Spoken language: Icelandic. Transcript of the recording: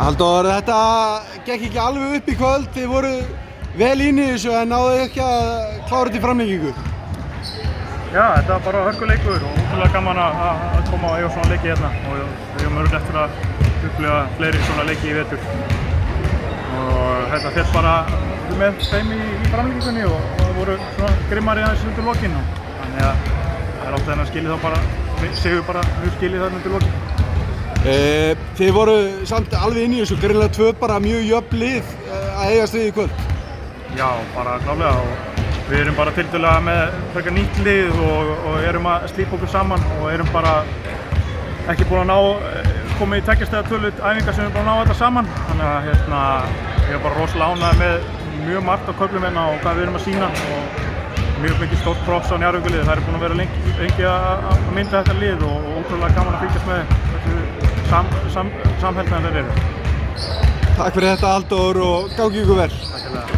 Halldór, þetta gekk ekki alveg upp í kvöld, þið voru vel inn í þessu en náðu ekki að klára þetta í framlengingu. Já, þetta var bara hörkuleikur og ótrúlega gaman að koma og eiga svona leiki hérna og við höfum örugglega eftir að upplifa fleiri svona leiki í vetur. Og þetta féll bara með þeim í framlengingunni og það voru svona grimmari aðeins undir lokin. Þannig að það er alltaf þennan skilið þá bara, segjum bara skilið þarna undir lokin. Þið voru samt alveg inn í þessu, greinilega tvö bara mjög jöfn lið að eigast við í kvöld. Já, bara klálega og við erum bara tiltölulega með frekar nýtt lið og erum að slípa okkur saman og erum bara ekki búin að koma í tveggja tölu æfingar sem við erum búin að ná þetta saman. Þannig að ég er bara rosalega ánægður með mjög margt á köflum hérna og hvað við erum að sýna og mjög mikið stórt props á Njarðvíkurliðið. Það er búin að vera lengi að mynda þetta lið og ótrúlega gaman að fylgjast með þessu samheldnaðan þeir eru. Takk fyrir þetta Halldór og gangi ykkur vel. Takk fyrir það.